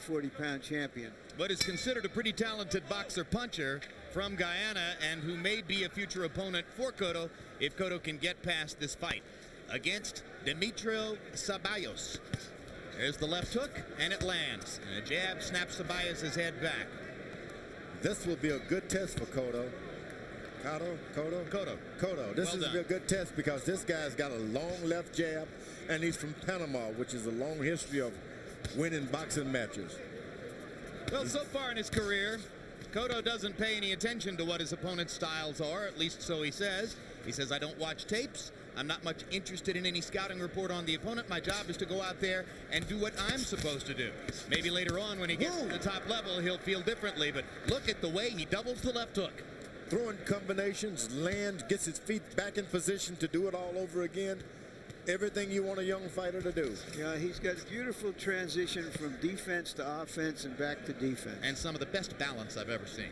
140-pound champion. But is considered a pretty talented boxer-puncher from Guyana, and who may be a future opponent for Cotto if Cotto can get past this fight against Demetrio Ceballos. There's the left hook, and it lands. And a jab snaps Ceballos' head back. This will be a good test for Cotto. Cotto. This is a good test because this guy's got a long left jab, and he's from Panama, which is a long history of winning boxing matches. Well, so far in his career, Cotto doesn't pay any attention to what his opponent's styles are, at least so he says. He says, I don't watch tapes. I'm not much interested in any scouting report on the opponent. My job is to go out there and do what I'm supposed to do. Maybe later on when he gets to the top level, he'll feel differently, but look at the way he doubles the left hook. Throwing combinations, lands, gets his feet back in position to do it all over again. Everything you want a young fighter to do. Yeah, he's got a beautiful transition from defense to offense and back to defense. And some of the best balance I've ever seen.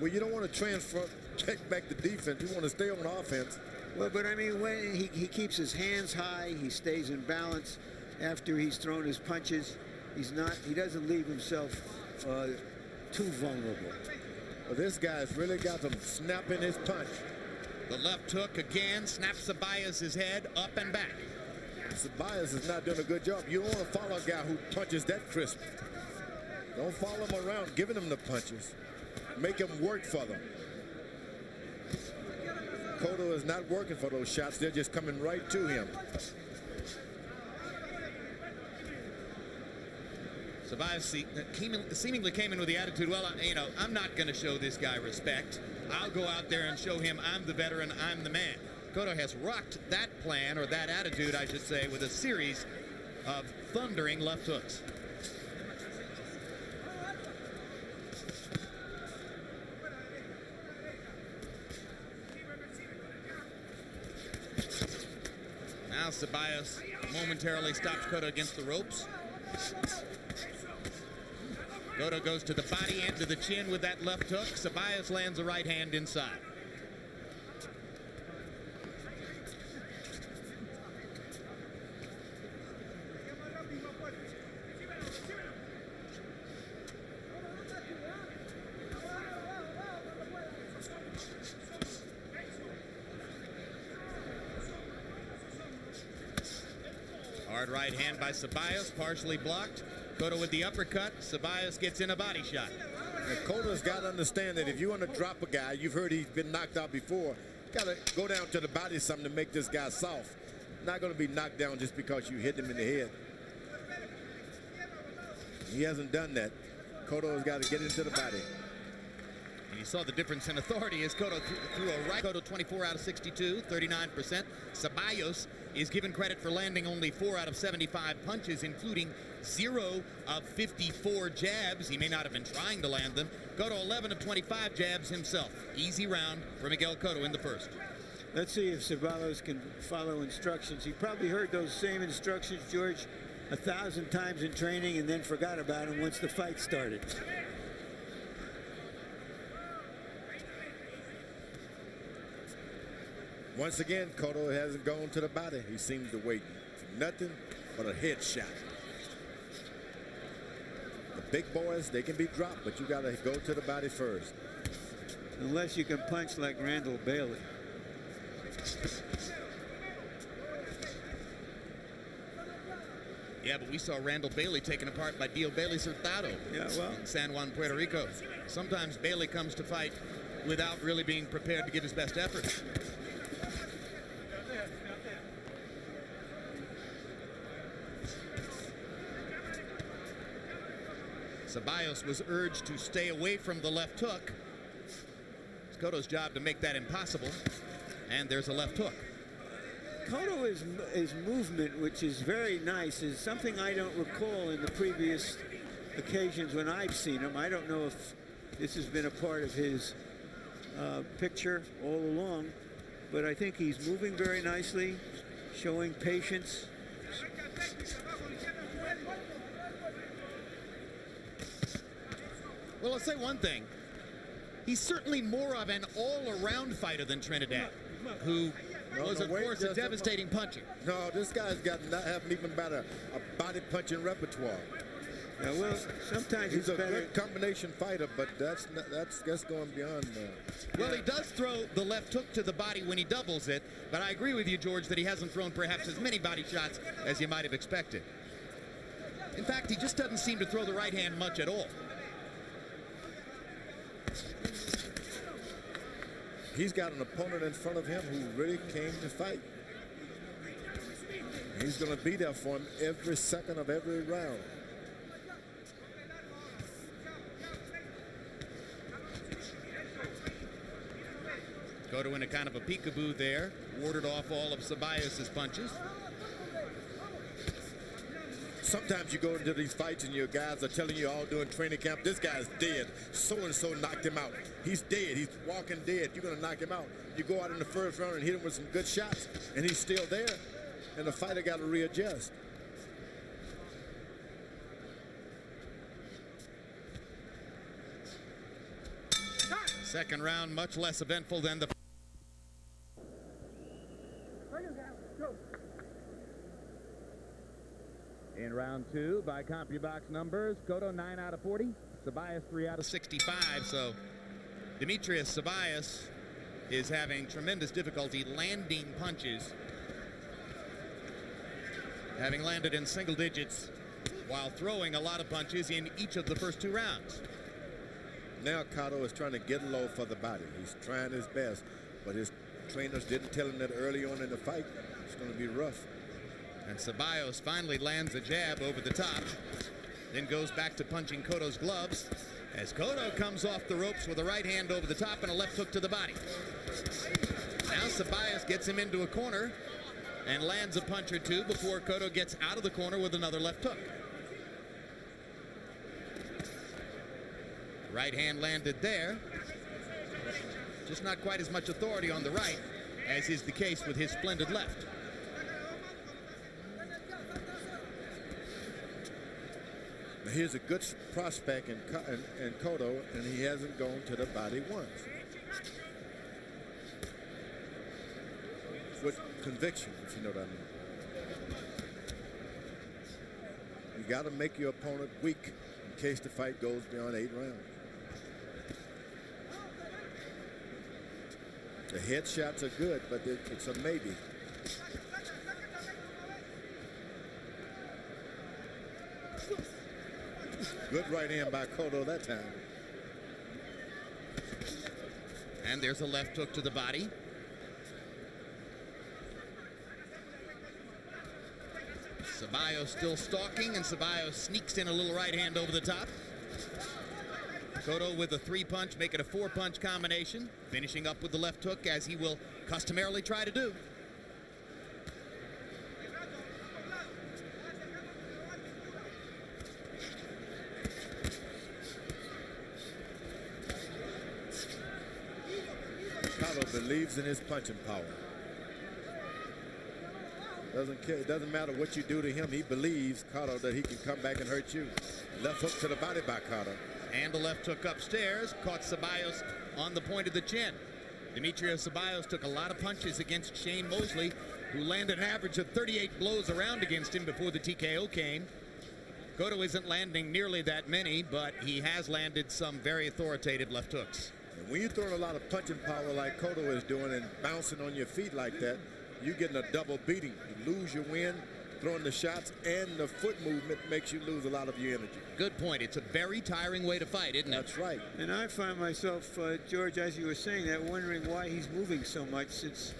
Well, you don't want to check back to defense. You want to stay on offense. Well, but I mean, when he keeps his hands high, he stays in balance after he's thrown his punches. He doesn't leave himself too vulnerable. Well, this guy's really got some snap in his punch. The left hook again snaps Ceballos' head up and back. Ceballos is not doing a good job. You don't want to follow a guy who punches that crisp. Don't follow him around giving him the punches. Make him work for them. Cotto is not working for those shots. They're just coming right to him. Ceballos seemingly came in with the attitude, well, I'm not going to show this guy respect. I'll go out there and show him I'm the veteran, I'm the man. Cotto has rocked that plan, or that attitude, I should say, with a series of thundering left hooks. Now Ceballos momentarily stops Cotto against the ropes. Cotto goes to the body and to the chin with that left hook. Ceballos lands a right hand inside. Hard right hand by Ceballos, partially blocked. Cotto with the uppercut. Ceballos gets in a body shot. Cotto's got to understand that if you want to drop a guy, you've heard he's been knocked out before, got to go down to the body something to make this guy soft. Not going to be knocked down just because you hit him in the head. He hasn't done that. Cotto's got to get into the body. And you saw the difference in authority as Cotto threw a right. Cotto 24 out of 62, 39%. Ceballos is given credit for landing only 4 out of 75 punches, including 0 of 54 jabs. He may not have been trying to land them. Cotto 11 of 25 jabs himself. Easy round for Miguel Cotto in the first. Let's see if Ceballos can follow instructions. He probably heard those same instructions, George, 1,000 times in training and then forgot about them once the fight started. Once again, Cotto hasn't gone to the body. He seems to wait for nothing but a headshot. The big boys, they can be dropped, but you got to go to the body first. Unless you can punch like Randall Bailey. Yeah, but we saw Randall Bailey taken apart by Dio Bailey Hurtado in San Juan, Puerto Rico. Sometimes Bailey comes to fight without really being prepared to give his best effort. Ceballos was urged to stay away from the left hook. It's Cotto's job to make that impossible. And there's a left hook. Cotto his movement, which is very nice, is something I don't recall in the previous occasions when I've seen him. I don't know if this has been a part of his picture all along, but I think he's moving very nicely, showing patience. Well, I'll say one thing. He's certainly more of an all-around fighter than Trinidad, who was, of course, a devastating puncher. No, this guy's haven't even about a body punching repertoire. Yeah, well, sometimes He's it's a better. good combination fighter, but that's going beyond. Well, he does throw the left hook to the body when he doubles it, but I agree with you, George, that he hasn't thrown perhaps as many body shots as you might have expected. In fact, he just doesn't seem to throw the right hand much at all. He's got an opponent in front of him who really came to fight. He's going to be there for him every second of every round. Cotto in a kind of a peekaboo there, warded off all of Ceballos' punches. Sometimes you go into these fights and your guys are telling you all during training camp, this guy's dead. So-and-so knocked him out. He's dead. He's walking dead. You're going to knock him out. You go out in the first round and hit him with some good shots, and he's still there. And the fighter got to readjust. Second round, much less eventful than the... In round two, by CompuBox numbers, Cotto 9 out of 40, Ceballos 3 out of 65. So Demetrio Ceballos is having tremendous difficulty landing punches, having landed in single digits while throwing a lot of punches in each of the first two rounds. Now Cotto is trying to get low for the body. He's trying his best, but his trainers didn't tell him that early on in the fight. It's going to be rough. And Ceballos finally lands a jab over the top, then goes back to punching Cotto's gloves as Cotto comes off the ropes with a right hand over the top and a left hook to the body. Now Ceballos gets him into a corner and lands a punch or two before Cotto gets out of the corner with another left hook. Right hand landed there. Just not quite as much authority on the right as is the case with his splendid left. Now here's a good prospect in Cotto, and he hasn't gone to the body once. With conviction, if you know what I mean. You got to make your opponent weak in case the fight goes beyond 8 rounds. The headshots are good, but it's a maybe. Good right hand by Cotto that time. And there's a left hook to the body. Ceballos still stalking, and Ceballos sneaks in a little right hand over the top. Cotto with a 3-punch, make it a 4-punch combination, finishing up with the left hook as he will customarily try to do. Cotto believes in his punching power. Doesn't care. It doesn't matter what you do to him. He believes, Cotto, that he can come back and hurt you. Left hook to the body by Cotto. And a left hook upstairs, caught Ceballos on the point of the chin. Demetrio Ceballos took a lot of punches against Shane Mosley, who landed an average of 38 blows around against him before the TKO came. Cotto isn't landing nearly that many, but he has landed some very authoritative left hooks. And when you're throwing a lot of punching power like Cotto is doing and bouncing on your feet like that, you're getting a double beating. You lose your wind, throwing the shots, and the foot movement makes you lose a lot of your energy. Good point. It's a very tiring way to fight, isn't it? That's right. And I find myself, George, as you were saying that, wondering why he's moving so much, since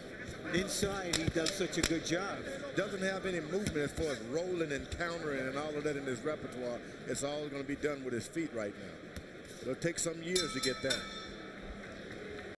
inside he does such a good job. Doesn't have any movement as far as rolling and countering and all of that in his repertoire. It's all going to be done with his feet right now. It'll take some years to get that.